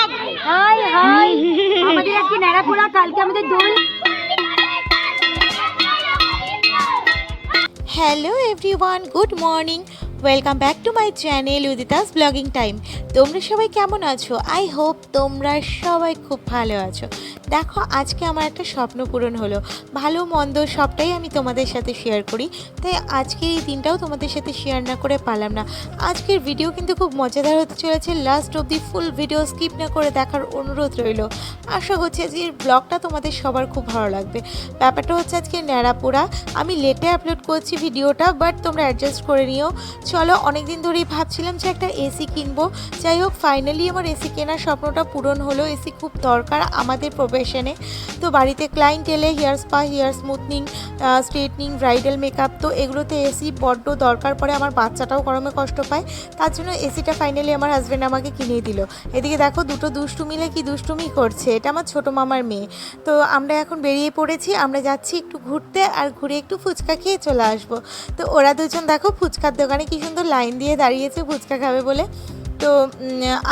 Blog. High high, আমাদের আজকে ন্যাড়াপোড়া, কালকে আমাদের Dol. Hello everyone, good morning, welcome back to my channel Udita's blogging time. তোমরা সবাই কেমন আছো? আই হোপ তোমরা সবাই খুব ভালো আছো। দেখো, আজকে আমার একটা স্বপ্ন পূরণ হলো। ভালো মন্দ সবটাই আমি তোমাদের সাথে শেয়ার করি, তাই আজকের এই দিনটাও তোমাদের সাথে শেয়ার না করে পারলাম না। আজকের ভিডিও কিন্তু খুব মজাদার হতে চলেছে, লাস্ট অবধি ফুল ভিডিও স্কিপ না করে দেখার অনুরোধ রইল। আশা করছি আজকের ব্লগটা তোমাদের সবার খুব ভালো লাগবে। ব্যাপারটা হচ্ছে আজকে ন্যাড়াপোড়া, আমি লেটে আপলোড করছি ভিডিওটা, বাট তোমরা অ্যাডজাস্ট করে নিও। চলো, অনেকদিন ধরেই ভাবছিলাম যে একটা এসি কিনবো। যাই হোক, ফাইনালি আমার এসি কেনার স্বপ্নটা পূরণ হলো। এসি খুব দরকার আমাদের প্রফেশনে। তো বাড়িতে ক্লায়েন্ট এলে hair spa, hair smoothening, straightening, bridal makeup, তো এগুলোতে এসি বড্ড দরকার পড়ে। আমার বাচ্চাটাও গরমে কষ্ট পায়, তার জন্য এসিটা ফাইনালি আমার হাজব্যান্ড আমাকে কিনে দিল। এদিকে দেখো, দুটো দুষ্টু মিলে কি দুষ্টুমি করছে। এটা আমার ছোটো মামার মেয়ে। তো আমরা এখন বেরিয়ে পড়েছি, আমরা যাচ্ছি একটু ঘুরতে, আর ঘুরে একটু ফুচকা খেয়ে চলে আসবো। তো ওরা দুজন দেখো ফুচকার দোকানে কি সুন্দর লাইন দিয়ে দাঁড়িয়েছে ফুচকা খাবে বলে। তো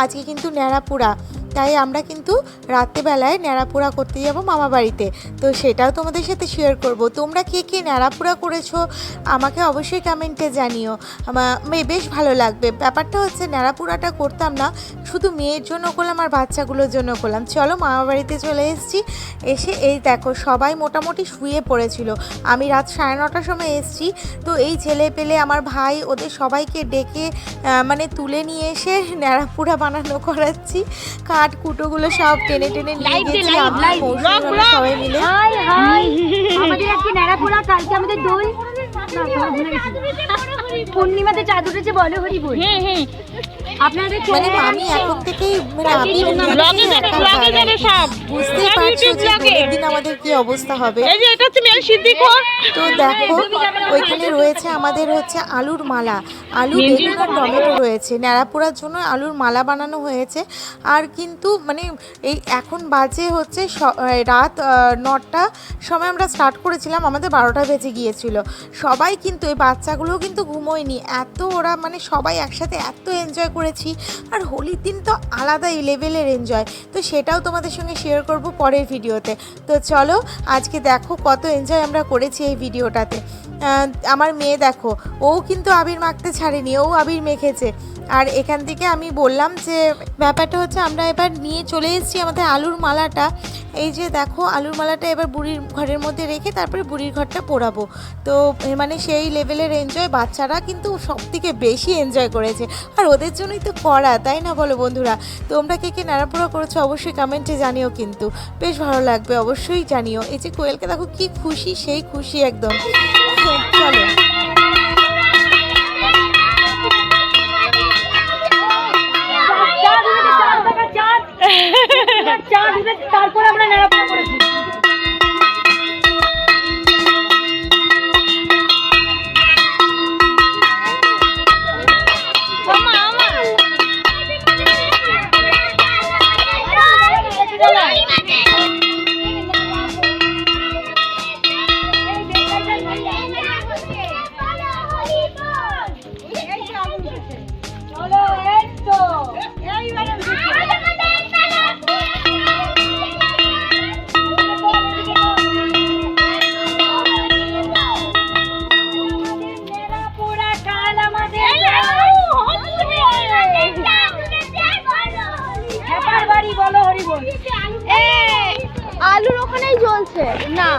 আজকে কিন্তু ন্যাড়াপোড়া, তাই আমরা কিন্তু রাত্রেবেলায় ন্যাড়াপোড়া করতে যাব মামা বাড়িতে। তো সেটাও তোমাদের সাথে শেয়ার করব। তোমরা কে কে ন্যাড়াপোড়া করেছো আমাকে অবশ্যই কমেন্টে জানিও, বেশ ভালো লাগবে। ব্যাপারটা হচ্ছে ন্যাড়াপোড়াটা করতাম না, শুধু মেয়ের জন্য করলাম আর বাচ্চাগুলোর জন্য করলাম। চলো, মামা বাড়িতে চলে এসেছি। এসে এই দেখো, সবাই মোটামুটি শুয়ে পড়েছিল। আমি রাত 9:30টার সময় এসেছি। তো এই ছেলে পেলে, আমার ভাই, ওদের সবাইকে ডেকে মানে তুলে নিয়ে এসে ন্যাড়াপোড়া বানানো করাচ্ছি। কাঠ কুটোগুলো সব টেনে টেনে নিয়ে গেছি আমরা সবাই মিলে। হাই হাই, আমাদের আজকে ন্যাড়াপোড়া, কালকে আমাদের দোল। পূর্ণিমাতে চাঁদ উঠেছে, বলো হরি বল। আপনাদের মানে আমি এখন থেকেই বুঝতেই পারছি যে দিন আমাদের কি অবস্থা হবে। তো দেখো, ওইখানে রয়েছে আমাদের হচ্ছে আলুর মালা, আলু, বেগুন আর টমেটো রয়েছে। ন্যাড়াপোড়ার জন্য আলুর মালা বানানো হয়েছে। আর কিন্তু মানে এই এখন বাজে হচ্ছে রাত 9টা সময় আমরা স্টার্ট করেছিলাম, আমাদের 12টা বেজে গিয়েছিল। সবাই কিন্তু, এই বাচ্চাগুলোও কিন্তু ঘুমোয়নি, এত ওরা মানে সবাই একসাথে এত এনজয় করেছি। আর হোলির দিন তো আলাদাই লেভেলের এনজয়, তো সেটাও তোমাদের সঙ্গে শেয়ার করব পরের ভিডিওতে। তো চলো, আজকে দেখো কত এনজয় আমরা করেছি এই ভিডিওটাতে। আমার মেয়ে দেখো, ও কিন্তু আবির মাখতে ছাড়েনি, ও আবির মেখেছে। আর এখান থেকে আমি বললাম যে ব্যাপারটা হচ্ছে আমরা এবার নিয়ে চলে এসেছি আমাদের আলুর মালাটা। এই যে দেখো, আলুর মালাটা এবার বুড়ির ঘরের মধ্যে রেখে তারপরে বুড়ির ঘরটা পোড়াবো। তো মানে সেই লেভেলের এনজয়, বাচ্চারা কিন্তু সব থেকে বেশি এনজয় করেছে। আর ওদের জন্যই তো করা, তাই না বলো বন্ধুরা? তোমরা কে কে ন্যাড়াপোড়া করেছো অবশ্যই কমেন্টে জানিও, কিন্তু বেশ ভালো লাগবে, অবশ্যই জানিও। এই যে কোয়েলকে দেখো কি খুশি, সেই খুশি একদম। চলো, তারপর আমরা ন্যাড়াপোড়া করেছি। আলুর ওখানেই জ্বলছে না।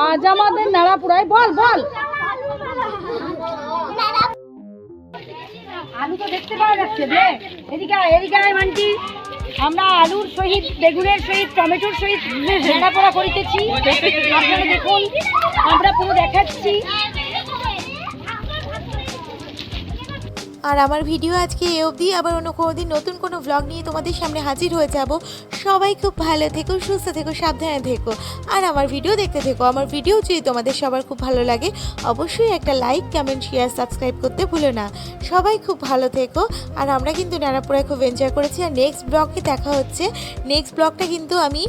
আজ আমাদের ন্যাড়াপোড়ায়, বল বল। আলু তো দেখতে পাওয়া যাচ্ছে, এদিকে এদিকে মানটি। আমরা আলুর সহিত, বেগুনের সহিত, টমেটোর সহিত ন্যাড়াপোড়া করিতেছি। আপনারা দেখুন, আমরা পুরো দেখাচ্ছি। আর আমার ভিডিও আজকে এ অবধি। আবার অন্য কোনো দিন নতুন কোনো ব্লগ নিয়ে তোমাদের সামনে হাজির হয়ে যাব। সবাই খুব ভালো থেকো, সুস্থ থেকো, সাবধানে থেকো, আর আমার ভিডিও দেখতে থেকো। আমার ভিডিও যদি তোমাদের সবার খুব ভালো লাগে অবশ্যই একটা লাইক, কমেন্ট, শেয়ার, সাবস্ক্রাইব করতে ভুলো না। সবাই খুব ভালো থেকো। আর আমরা কিন্তু নারাপুরায় খুব এনজয় করেছি। আর নেক্সট ব্লগে দেখা হচ্ছে। নেক্সট ব্লগটা কিন্তু আমি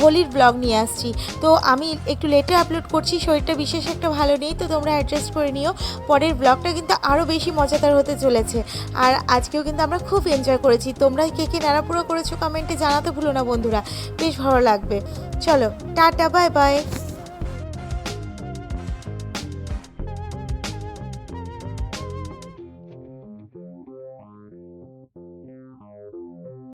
হোলির ব্লগ নিয়ে আসছি। তো আমি একটু লেটে আপলোড করছি, শরীরটা বিশেষ একটা ভালো নেই, তো তোমরা অ্যাডজাস্ট করে নিও। পরের ব্লগটা কিন্তু আরও বেশি মজাদার হতে চলেছে। আর আজকেও কিন্তু আমরা খুব এনজয় করেছি। তোমরা কে কে নারাপুরা করেছো কমেন্টে জানাতে ভুলো না বন্ধুরা, বেশ ভালো লাগবে। চলো টাটা, বাই বাই।